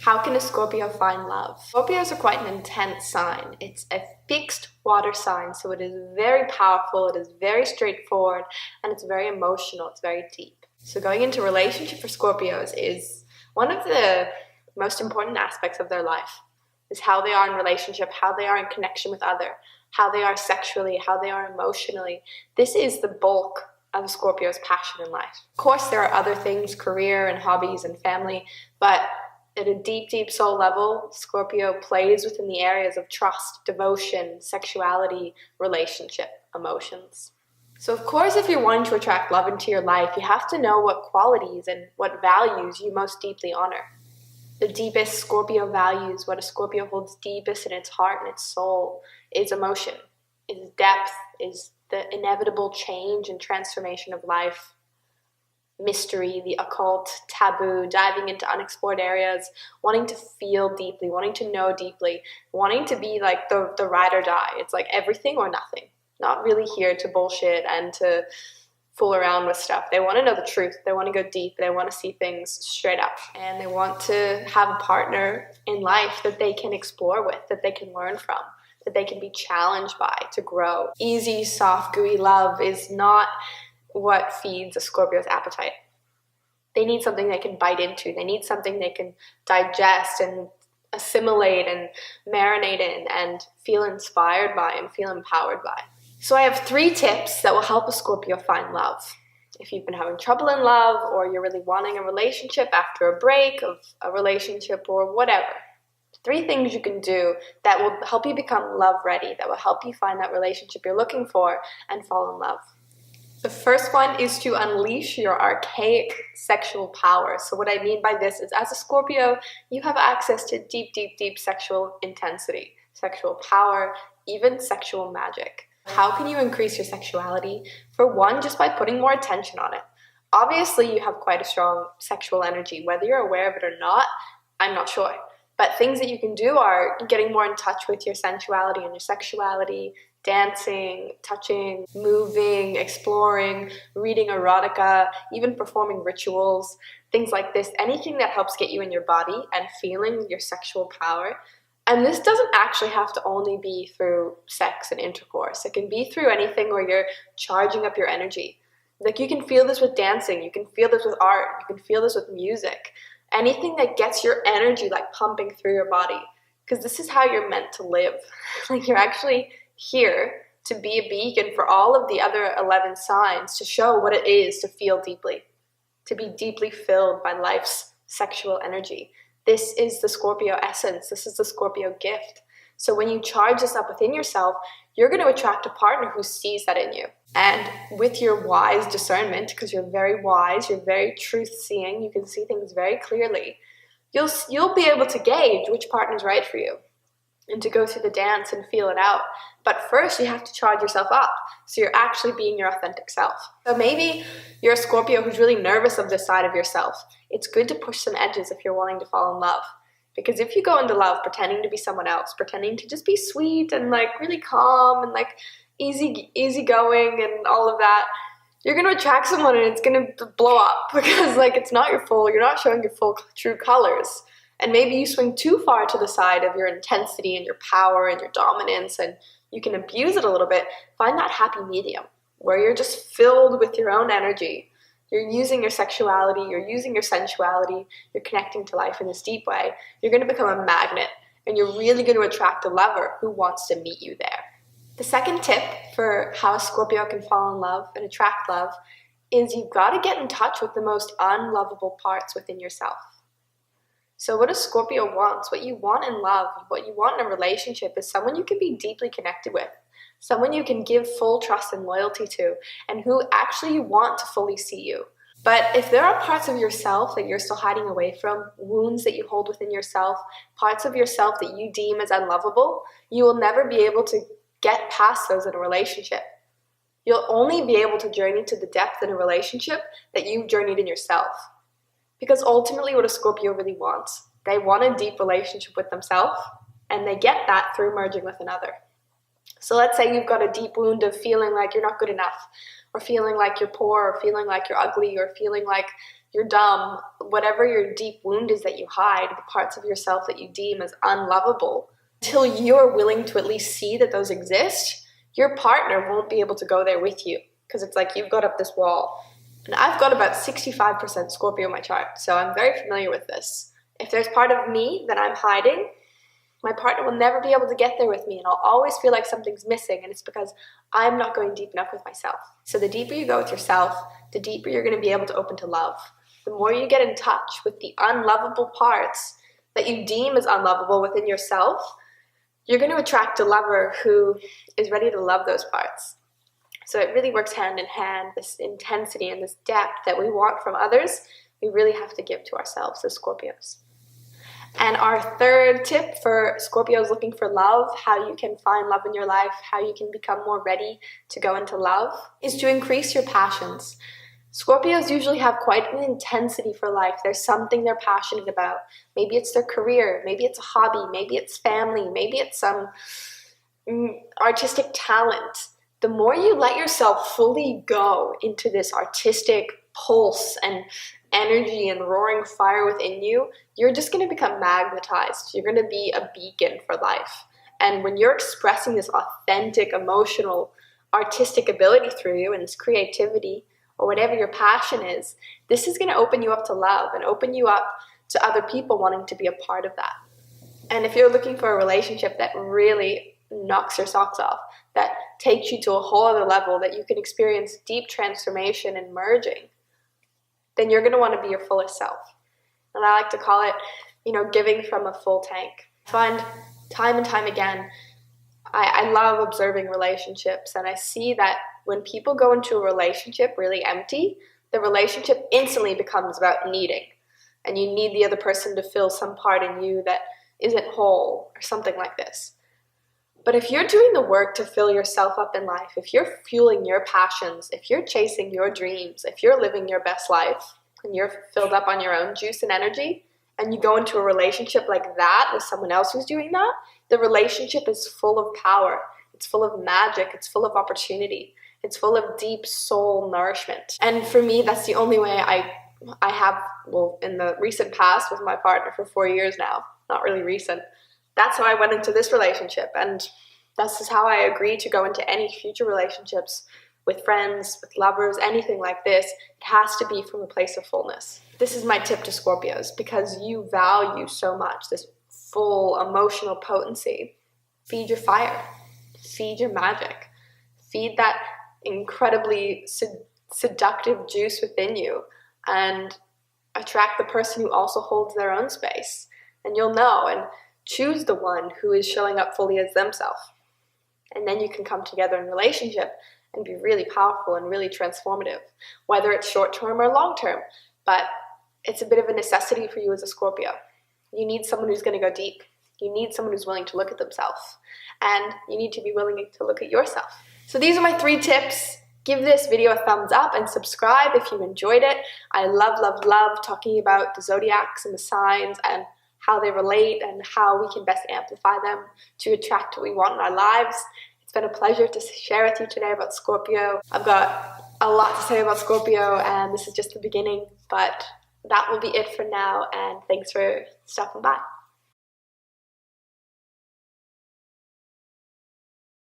How can a Scorpio find love? Scorpios are quite an intense sign. It's a fixed water sign, so it is very powerful, it is very straightforward, and it's very emotional, it's very deep. So going into relationship for Scorpios is one of the most important aspects of their life, is how they are in relationship, how they are in connection with other, how they are sexually, how they are emotionally. This is the bulk of a Scorpio's passion in life. Of course, there are other things, career and hobbies and family, but at a deep, deep soul level, Scorpio plays within the areas of trust, devotion, sexuality, relationship, emotions. So of course, if you're wanting to attract love into your life, you have to know what qualities and what values you most deeply honor. The deepest Scorpio values, what a Scorpio holds deepest in its heart and its soul, is emotion, is depth, is the inevitable change and transformation of life, mystery, the occult, taboo, diving into unexplored areas, wanting to feel deeply, wanting to know deeply, wanting to be like the ride or die. It's like everything or nothing. Not really here to bullshit and to fool around with stuff. They want to know the truth. They want to go deep. They want to see things straight up. And they want to have a partner in life that they can explore with, that they can learn from, that they can be challenged by to grow. Easy, soft, gooey love is not what feeds a Scorpio's appetite. They need something they can bite into. They need something they can digest and assimilate and marinate in and feel inspired by and feel empowered by. So I have 3 tips that will help a Scorpio find love. If you've been having trouble in love, or you're really wanting a relationship after a break of a relationship or whatever, 3 things you can do that will help you become love ready, that will help you find that relationship you're looking for and fall in love. The first one is to unleash your archaic sexual power. So what I mean by this is, as a Scorpio, you have access to deep, deep, deep sexual intensity, sexual power, even sexual magic. How can you increase your sexuality? For one, just by putting more attention on it. Obviously, you have quite a strong sexual energy. Whether you're aware of it or not, I'm not sure. But things that you can do are getting more in touch with your sensuality and your sexuality, dancing, touching, moving, exploring, reading erotica, even performing rituals, things like this. Anything that helps get you in your body and feeling your sexual power. And this doesn't actually have to only be through sex and intercourse. It can be through anything where you're charging up your energy. Like, you can feel this with dancing, you can feel this with art, you can feel this with music. Anything that gets your energy like pumping through your body. Because this is how you're meant to live. Like, you're actually here to be a beacon for all of the other 11 signs, to show what it is to feel deeply, to be deeply filled by life's sexual energy. This is the Scorpio essence. This is the Scorpio gift. So when you charge this up within yourself, you're going to attract a partner who sees that in you. And with your wise discernment, because you're very wise, you're very truth-seeing, you can see things very clearly, you'll be able to gauge which partner's right for you and to go through the dance and feel it out. But first, you have to charge yourself up so you're actually being your authentic self. So maybe you're a Scorpio who's really nervous of this side of yourself. It's good to push some edges if you're wanting to fall in love. Because if you go into love pretending to be someone else, pretending to just be sweet and like really calm and like easygoing and all of that, you're going to attract someone and it's going to blow up because like you're not showing your full true colors. And maybe you swing too far to the side of your intensity and your power and your dominance, and you can abuse it a little bit. Find that happy medium where you're just filled with your own energy. You're using your sexuality, you're using your sensuality, you're connecting to life in this deep way. You're going to become a magnet, and you're really going to attract a lover who wants to meet you there. The second tip for how a Scorpio can fall in love and attract love is you've got to get in touch with the most unlovable parts within yourself. So what a Scorpio wants, what you want in love, what you want in a relationship is someone you can be deeply connected with, someone you can give full trust and loyalty to, and who actually you want to fully see you. But if there are parts of yourself that you're still hiding away from, wounds that you hold within yourself, parts of yourself that you deem as unlovable, you will never be able to get past those in a relationship. You'll only be able to journey to the depth in a relationship that you've journeyed in yourself. Because ultimately what a Scorpio really wants, they want a deep relationship with themselves, and they get that through merging with another. So let's say you've got a deep wound of feeling like you're not good enough, or feeling like you're poor, or feeling like you're ugly, or feeling like you're dumb, whatever your deep wound is that you hide, the parts of yourself that you deem as unlovable, until you're willing to at least see that those exist, your partner won't be able to go there with you, because it's like you've got up this wall. And I've got about 65% Scorpio in my chart, so I'm very familiar with this. If there's part of me that I'm hiding, my partner will never be able to get there with me, and I'll always feel like something's missing, and it's because I'm not going deep enough with myself. So the deeper you go with yourself, the deeper you're going to be able to open to love. The more you get in touch with the unlovable parts that you deem as unlovable within yourself, you're going to attract a lover who is ready to love those parts. So it really works hand in hand, this intensity and this depth that we want from others, we really have to give to ourselves as Scorpios. And our third tip for Scorpios looking for love, how you can find love in your life, how you can become more ready to go into love, is to increase your passions. Scorpios usually have quite an intensity for life. There's something they're passionate about. Maybe it's their career, maybe it's a hobby, maybe it's family, maybe it's some artistic talent. The more you let yourself fully go into this artistic pulse and energy and roaring fire within you, you're just going to become magnetized. You're going to be a beacon for life. And when you're expressing this authentic, emotional, artistic ability through you and this creativity or whatever your passion is, this is going to open you up to love and open you up to other people wanting to be a part of that. And if you're looking for a relationship that really knocks your socks off, that takes you to a whole other level, that you can experience deep transformation and merging, then you're going to want to be your fullest self. And I like to call it, giving from a full tank. I find time and time again, I love observing relationships, and I see that when people go into a relationship really empty, the relationship instantly becomes about needing. And you need the other person to fill some part in you that isn't whole or something like this. But if you're doing the work to fill yourself up in life, if you're fueling your passions, if you're chasing your dreams, if you're living your best life, and you're filled up on your own juice and energy, and you go into a relationship like that with someone else who's doing that, the relationship is full of power. It's full of magic. It's full of opportunity. It's full of deep soul nourishment. And for me, that's the only way I have, in the recent past with my partner for 4 years now, not really recent, that's how I went into this relationship, and this is how I agree to go into any future relationships with friends, with lovers, anything like this. It has to be from a place of fullness. This is my tip to Scorpios, because you value so much this full emotional potency. Feed your fire, feed your magic, feed that incredibly seductive juice within you, and attract the person who also holds their own space. And you'll know, and choose the one who is showing up fully as themselves. And then you can come together in relationship and be really powerful and really transformative, whether it's short-term or long-term. But it's a bit of a necessity for you as a Scorpio. You need someone who's going to go deep. You need someone who's willing to look at themselves. And you need to be willing to look at yourself. So these are my 3 tips. Give this video a thumbs up and subscribe if you enjoyed it. I love, love, love talking about the zodiacs and the signs and how they relate and how we can best amplify them to attract what we want in our lives. It's been a pleasure to share with you today about Scorpio. I've got a lot to say about Scorpio, and this is just the beginning, but that will be it for now, and thanks for stopping by.